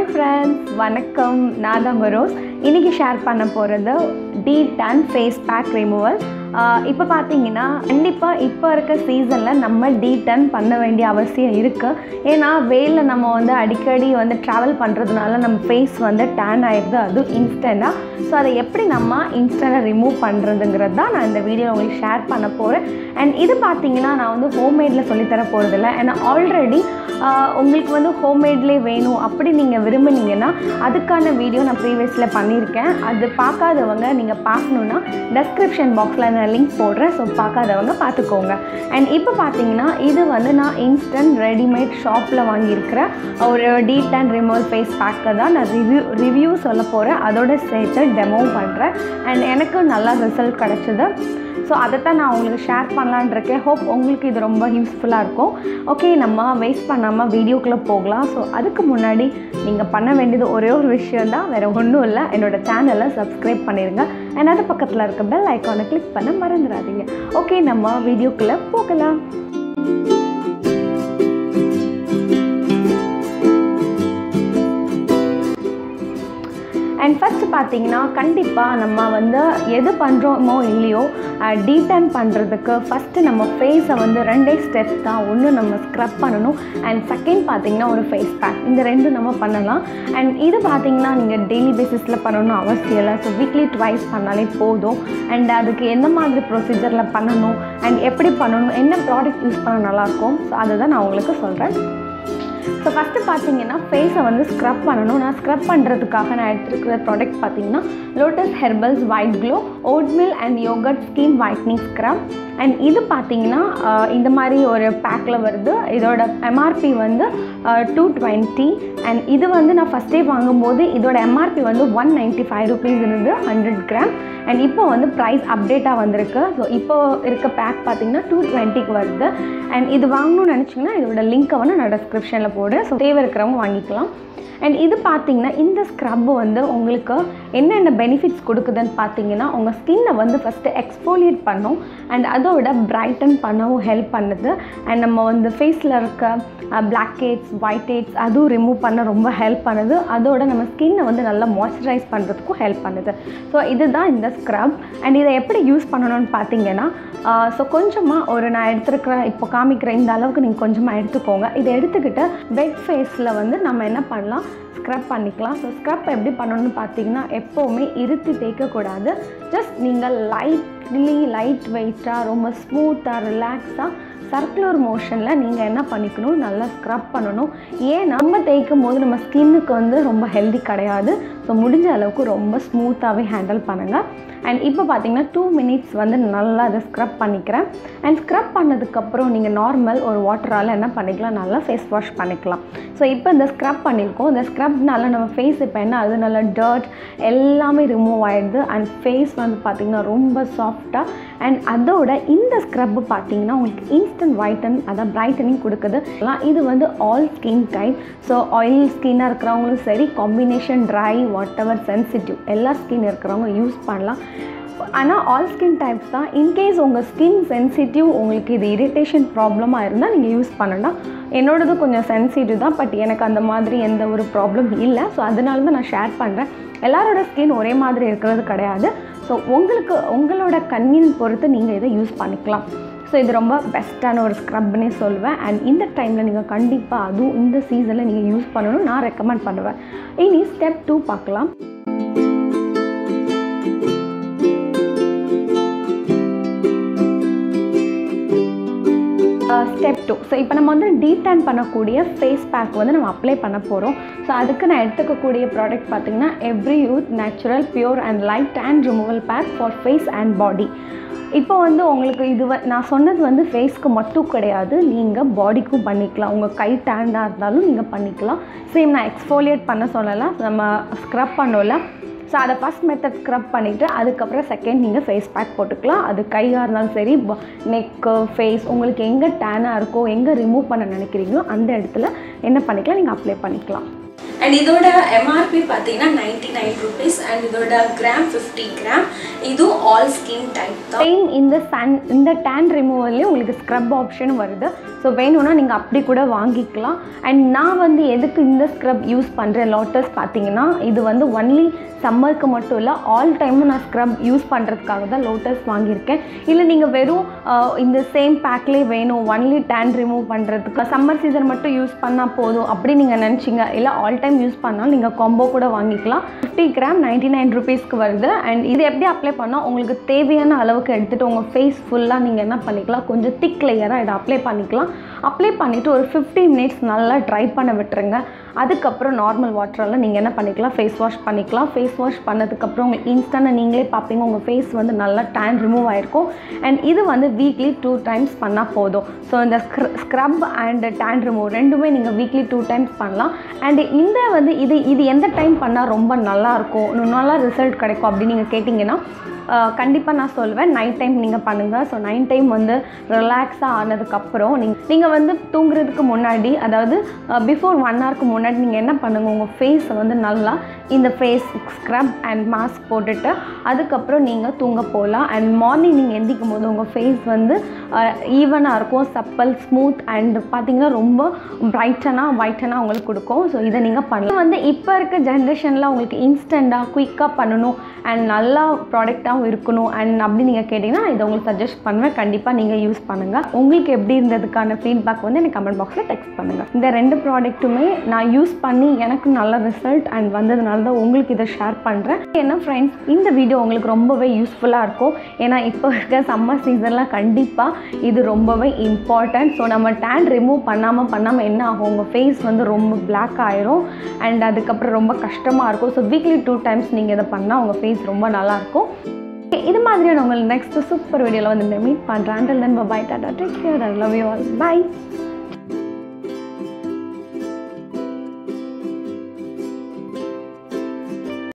Hi friends, வணக்கம். நான் தான் ரோஸ். இன்னைக்கு ஷேர் பண்ண போகிறது D10 ஃபேஸ் பேக் ரிமூவல். இப்போ பார்த்தீங்கன்னா கண்டிப்பாக இப்போ இருக்க சீசனில் நம்ம D10 பண்ண வேண்டிய அவசியம் இருக்குது. ஏன்னா வெயிலில் நம்ம அடிக்கடி ட்ராவல் பண்ணுறதுனால நம்ம ஃபேஸ் டேன் ஆகிடுது, அதுவும் இன்ஸ்டண்ட்டாக. ஸோ அதை எப்படி நம்ம இன்ஸ்டண்ட்டாக ரிமூவ் பண்ணுறதுங்கிறது தான் நான் இந்த வீடியோவில் உங்களுக்கு ஷேர் பண்ண போகிறேன். அண்ட் இது பார்த்தீங்கன்னா நான் ஹோம்மேடில் சொல்லித்தர போகிறதில்ல. ஏன்னா ஆல்ரெடி உங்களுக்கு ஹோம்மேட்லேயே வேணும் அப்படி நீங்கள் விரும்புனீங்கன்னா அதுக்கான வீடியோ நான் ப்ரீவியஸில் பண்ணியிருக்கேன். அது பார்க்காதவங்க நீங்கள் பார்க்கணுன்னா டெஸ்கிரிப்ஷன் பாக்ஸில் நான் லிங்க் போடுறேன். ஸோ பார்க்காதவங்க பார்த்துக்கோங்க. அண்ட் இப்போ பார்த்தீங்கன்னா இது நான் இன்ஸ்டன்ட் ரெடிமேட் ஷாப்பில் வாங்கியிருக்கிற ஒரு D10 ரிமூவல் ஃபேஸ் பேக்கை தான் நான் ரிவ்யூ சொல்ல போகிறேன். அதோட சேர்த்து டெமோ பண்ணுறேன். அண்ட் எனக்கு நல்லா ரிசல்ட் கிடச்சிது. ஸோ அதை தான் நான் உங்களுக்கு ஷேர் பண்ணலான்னு இருக்கேன். ஹோப் உங்களுக்கு இது ரொம்ப யூஸ்ஃபுல்லாக இருக்கும். ஓகே, நம்ம வேஸ்ட் பண்ணாமல் வீடியோக்குள்ளே போகலாம். ஸோ அதுக்கு முன்னாடி நீங்கள் பண்ண வேண்டியது ஒரே ஒரு விஷயம் தான், வேறு ஒன்றும் இல்லை. என்னோடய சேனலை சப்ஸ்கிரைப் பண்ணிடுங்க. அண்ட் அது பக்கத்தில் இருக்க பெல் ஐக்கானை கிளிக் பண்ண மறந்துடாதீங்க. ஓகே, நம்ம வீடியோக்குள்ளே போகலாம். அண்ட் ஃபஸ்ட்டு பார்த்தீங்கன்னா கண்டிப்பாக நம்ம எது பண்ணுறோமோ இல்லையோ D10 பண்ணுறதுக்கு ஃபஸ்ட்டு நம்ம ஃபேஸை ரெண்டே ஸ்டெப்ஸ் தான். ஒன்று நம்ம ஸ்க்ரப் பண்ணணும், அண்ட் செகண்ட் பார்த்தீங்கன்னா ஒரு ஃபேஸ் பேக். இந்த ரெண்டு நம்ம பண்ணலாம். அண்ட் இது பார்த்தீங்கன்னா நீங்கள் டெய்லி பேசிஸில் பண்ணணும் அவசியம் இல்லை. ஸோ வீக்லி ட்வைஸ் பண்ணாலே போதும். அண்ட் அதுக்கு எந்த மாதிரி ப்ரொசீஜரில் பண்ணணும் அண்ட் எப்படி பண்ணணும், என்ன ப்ராடக்ட் யூஸ் பண்ண நல்லாயிருக்கும், ஸோ அதை தான் நான் உங்களுக்கு சொல்கிறேன். ஸோ ஃபஸ்ட்டு பார்த்தீங்கன்னா ஃபேஸை ஸ்க்ரப் பண்ணணும். நான் ஸ்க்ரப் பண்ணுறதுக்காக நான் எடுத்துருக்கிற ப்ராடக்ட் பார்த்தீங்கன்னா Lotus Herbals white glow oatmeal and yoghurt skin whitening scrub. And இது பார்த்தீங்கன்னா இந்த மாதிரி ஒரு பேக்கில் வருது. இதோட MRP 220. அண்ட் இது நான் ஃபஸ்ட்டே வாங்கும்போது இதோட MRP 195 rupees இருந்தது 100 கிராம். அண்ட் இப்போ ப்ரைஸ் அப்டேட்டாக வந்திருக்கு. ஸோ இப்போ இருக்க பேக் பார்த்தீங்கன்னா 220க்கு வருது. அண்ட் இது வாங்கணும்னு நினச்சிங்கன்னா இதோட லிங்க்கை நான் டிஸ்கிரிப்ஷனில் போடுறேன். ஸோ தேவை இருக்கிறவங்க வாங்கிக்கலாம். அண்ட் இது பார்த்தீங்கன்னா இந்த ஸ்க்ரப்பு உங்களுக்கு என்னென்ன பெனிஃபிட்ஸ் கொடுக்குதுன்னு பார்த்தீங்கன்னா உங்கள் ஸ்கின்னை ஃபஸ்ட்டு எக்ஸ்ஃபோலியேட் பண்ணும். அண்ட் அதோட பிரைட்டன் பண்ணவும் ஹெல்ப் பண்ணுது. அண்ட் நம்ம ஃபேஸில் இருக்க பிளாக் ஹெட்ஸ் ஒயிட் ஹெட்ஸ் அதுவும் ரிமூவ் பண்ண ரொம்ப ஹெல்ப் பண்ணுது. அதோட நம்ம ஸ்கின்னை நல்லா மாய்ஸ்சரைஸ் பண்ணுறதுக்கும் ஹெல்ப் பண்ணுது. ஸோ இதுதான் இந்த ஸ்க்ரப். அண்ட் இதை எப்படி யூஸ் பண்ணணும்னு பார்த்தீங்கன்னா ஸோ கொஞ்சமாக நான் எடுத்துருக்கிற இப்போ காமிக்கிற இந்த அளவுக்கு நீங்கள் கொஞ்சமாக எடுத்துக்கோங்க. இதை எடுத்துக்கிட்டு வெட் ஃபேஸில் நம்ம என்ன பண்ணலாம், ஸ்க்ரப் பண்ணிக்கலாம். ஸோ ஸ்க்ரப் எப்படி பண்ணணும்னு பார்த்தீங்கன்னா எப்போவுமே இருத்தி தேய்க்கக்கூடாது. ஜஸ்ட் நீங்கள் லைட் வெயிட்டாக ரொம்ப ஸ்மூத்தாக ரிலாக்ஸாக சர்க்குலர் மோஷனில் நீங்கள் என்ன பண்ணிக்கணும், நல்லா ஸ்க்ரப் பண்ணணும். ஏன்னா நம்ம தேய்க்கும் போது நம்ம ஸ்கின்னுக்கு ரொம்ப ஹெல்தி கிடையாது. ஸோ முடிஞ்ச அளவுக்கு ரொம்ப ஸ்மூத்தாகவே ஹேண்டில் பண்ணுங்கள். அண்ட் இப்போ பார்த்தீங்கன்னா 2 minutes நல்லா அதை ஸ்க்ரப் பண்ணிக்கிறேன். அண்ட் ஸ்க்ரப் பண்ணதுக்கப்புறம் நீங்கள் நார்மல் ஒரு வாட்டரால் என்ன பண்ணிக்கலாம், நல்லா ஃபேஸ் வாஷ் பண்ணிக்கலாம். ஸோ இப்போ இந்த ஸ்க்ரப் பண்ணியிருக்கோம். இந்த ஸ்க்ரப்னால நம்ம ஃபேஸ் இப்போ என்ன அது நல்லா டர்ட் எல்லாமே ரிமூவ் ஆகிடுது. அண்ட் ஃபேஸ் பார்த்திங்கன்னா ரொம்ப சாஃப்டாக. அண்ட் அதோட இந்த ஸ்க்ரப்பு பார்த்தீங்கன்னா உங்களுக்கு இன்ஸ்டன்ட் ஒயிட்டன் அதான் பிரைட்டனிங் கொடுக்குது. இது all skin type. So oil ஸ்கின்னாக இருக்கிறவங்களும் சரி, combination dry whatever sensitive எல்லா ஸ்கின் இருக்கிறவங்க யூஸ் பண்ணலாம். ஆனால் ஆல் ஸ்கின் டைப்ஸ் தான். இன்கேஸ் உங்கள் ஸ்கின் சென்சிட்டிவ், உங்களுக்கு இது இரிட்டேஷன் ப்ராப்ளமாக இருந்தால் நீங்கள் யூஸ் பண்ணலாம். என்னோடது கொஞ்சம் சென்சிட்டிவ் தான், பட் எனக்கு அந்த மாதிரி எந்த ஒரு ப்ராப்ளம் இல்லை. ஸோ அதனால தான் நான் ஷேர் பண்ணுறேன். எல்லாரோட ஸ்கின் ஒரே மாதிரி இருக்கிறது கிடையாது. ஸோ உங்களோட கன்வீனியன்ஸ் பொறுத்து நீங்கள் இதை யூஸ் பண்ணிக்கலாம். ஸோ இது ரொம்ப பெஸ்ட்டான ஒரு ஸ்க்ரப்னே சொல்லுவேன். அண்ட் இந்த டைமில் நீங்கள் கண்டிப்பாக அதுவும் இந்த சீசனில் நீங்கள் யூஸ் பண்ணணும், நான் ரெக்கமெண்ட் பண்ணுவேன். இனி ஸ்டெப் 2 பார்க்கலாம். ஸ்டெப் 2. ஸோ இப்போ நம்ம D10 பண்ணக்கூடிய ஃபேஸ் பேக் நம்ம அப்ளை பண்ண போகிறோம். ஸோ அதுக்கு நான் எடுத்துக்கக்கூடிய ப்ராடக்ட் பார்த்திங்கன்னா every youth natural pure and light tan removal pack for face and body. இப்போ உங்களுக்கு இது நான் சொன்னது ஃபேஸ்க்கு மட்டும் கிடையாது, நீங்கள் பாடிக்கும் பண்ணிக்கலாம். உங்கள் கை டேண்டாக இருந்தாலும் நீங்கள் பண்ணிக்கலாம். சேம் நான் எக்ஸ்ஃபோலியேட் பண்ண சொல்லலாம், நம்ம ஸ்க்ரப் பண்ணோம்ல. ஸோ அதை ஃபஸ்ட் மெத்தட் ஸ்க்ரப் பண்ணிவிட்டு அதுக்கப்புறம் செகண்ட் நீங்கள் ஃபேஸ் பேக் போட்டுக்கலாம். அது கையாக இருந்தாலும் சரி, நெக்கு ஃபேஸ் உங்களுக்கு எங்கே டேனாக இருக்கோ, எங்கே ரிமூவ் பண்ண நினைக்கிறீங்களோ அந்த இடத்துல என்ன பண்ணிக்கலாம், நீங்கள் அப்ளை பண்ணிக்கலாம். அண்ட் இதோட MRP பார்த்தீங்கன்னா 99 rupees. அண்ட் இதோட கிராம் 50 கிராம். இதுவும் ஆல் ஸ்கின் டைப் தான். சேம் இந்த டேன் ரிமூவல்லே உங்களுக்கு ஸ்க்ரப் ஆப்ஷனும் வருது. ஸோ வேணும்னா நீங்கள் அப்படி கூட வாங்கிக்கலாம். அண்ட் நான் வந்து எதுக்கு இந்த ஸ்க்ரப் யூஸ் பண்ணுறேன் லோட்டஸ் பார்த்தீங்கன்னா, இது வந்து ஒன்லி சம்மருக்கு மட்டும் இல்லை, ஆல் டைமும் நான் ஸ்க்ரப் யூஸ் பண்ணுறதுக்காக தான் லோட்டஸ் வாங்கியிருக்கேன். இல்லை நீங்கள் வெறும் இந்த சேம் பேக்லேயே வேணும் ஒன்லி டேன் ரிமூவ் பண்ணுறதுக்கு, சம்மர் சீசன் மட்டும் யூஸ் பண்ணால் போதும் அப்படி நீங்கள் நினச்சிங்க, இல்லை ஆல் டைம் யூஸ் பண்ணாலும் நீங்கள் காம்போ கூட வாங்கிக்கலாம். 50 கிராம் 99 ருபீஸ்க்கு வருது. அண்ட் இது எப்படி அப்ளை பண்ணால் உங்களுக்கு தேவையான அளவுக்கு எடுத்துகிட்டு உங்கள் ஃபேஸ் ஃபுல்லாக நீங்கள் என்ன பண்ணிக்கலாம், கொஞ்சம் திக் லேயராக இதை அப்ளை பண்ணிக்கலாம். அப்ளை பண்ணிவிட்டு ஒரு 15 மினிட்ஸ் நல்லா ட்ரை பண்ண விட்டுருங்க. அதுக்கப்புறம் நார்மல் வாட்டரில் நீங்கள் என்ன பண்ணிக்கலாம், ஃபேஸ் வாஷ் பண்ணிக்கலாம். ஃபேஸ் வாஷ் பண்ணதுக்கப்புறம் உங்களுக்கு இன்ஸ்டன்ட்டாக நீங்களே பார்ப்பீங்க உங்கள் ஃபேஸ் வந்து நல்லா டேன் ரிமூவ் ஆகிருக்கும். அண்ட் இது வந்து வீக்லி 2 டைம்ஸ் பண்ணால் போதும். ஸோ இந்த ஸ்க்ரப் அண்ட் டேன் ரிமூவ் ரெண்டுமே நீங்கள் வீக்லி 2 டைம்ஸ் பண்ணலாம். அண்ட் இந்த வந்து இது எந்த டைம் பண்ணால் ரொம்ப நல்லாயிருக்கும், நல்லா ரிசல்ட் கிடைக்கும் அப்படின்னு நீங்கள் கேட்டிங்கன்னா, கண்டிப்பாக நான் சொல்வேன் நைட் டைம் நீங்கள் பண்ணுங்கள். ஸோ நைட் டைம் வந்து ரிலாக்ஸாக ஆனதுக்கப்புறம் நீங்கள் வந்து தூங்குறதுக்கு முன்னாடி, அதாவது பிஃபோர் 1 ஹவருக்கு முன்னாடி நீங்கள் என்ன பண்ணுங்கள், உங்கள் ஃபேஸை வந்து நல்லா இந்த ஃபேஸ் ஸ்க்ரப் அண்ட் மாஸ்க் போட்டுட்டு அதுக்கப்புறம் நீங்கள் தூங்க போகலாம். அண்ட் மார்னிங் நீங்கள் எந்திக்கும் போது உங்கள் ஃபேஸ் வந்து ஈவனாக இருக்கும், சப்பல் ஸ்மூத் அண்ட் பார்த்திங்கன்னா ரொம்ப ஒயிட்டனாக உங்களுக்கு கொடுக்கும். ஸோ இதை நீங்கள் பண்ணலாம். வந்து இப்போ இருக்க ஜென்ரேஷனில் உங்களுக்கு இன்ஸ்டண்ட்டாக குயிக்காக பண்ணணும் அண்ட் நல்லா ப்ராடக்டாகவும் இருக்கணும் அண்ட் அப்படி நீங்கள் கேட்டிங்கன்னா இதை உங்களுக்கு சஜஸ்ட் பண்ணுவேன். கண்டிப்பாக நீங்கள் யூஸ் பண்ணுங்கள். உங்களுக்கு எப்படி இருந்ததுக்கான ஃபீட்பேக் வந்து எனக்கு கமெண்ட் பாக்ஸில் டெக்ஸ்ட் பண்ணுங்கள். இந்த 2 ப்ராடக்ட்டுமே நான் யூஸ் பண்ணி எனக்கு நல்ல ரிசல்ட் அண்ட் வந்ததுனால தான் உங்களுக்கு இதை ஷேர் பண்ணுறேன். ஏன்னா ஃப்ரெண்ட்ஸ், இந்த வீடியோ உங்களுக்கு ரொம்பவே யூஸ்ஃபுல்லாக இருக்கும். ஏன்னா இப்போ இருக்க சம்மர் சீசனில் கண்டிப்பாக இது ரொம்பவே இம்பார்ட்டன்ட். ஸோ நம்ம டேன் ரிமூவ் பண்ணாமல் என்ன ஆகும், உங்கள் ஃபேஸ் வந்து ரொம்ப பிளாக் ஆயிரும் அண்ட் அதுக்கப்புறம் ரொம்ப கஷ்டமாக இருக்கும். ஸோ வீக்லி 2 டைம்ஸ் நீங்கள் இதை பண்ணால் உங்கள் ஃபேஸ் ரொம்ப நல்லாயிருக்கும். இது மாதிரியான உங்களுக்கு நெக்ஸ்ட் சூப்பர் வீடியோவில் வந்து மீட் பண்ணுறேன். Until then, bye, tata, take care, I love you all, bye.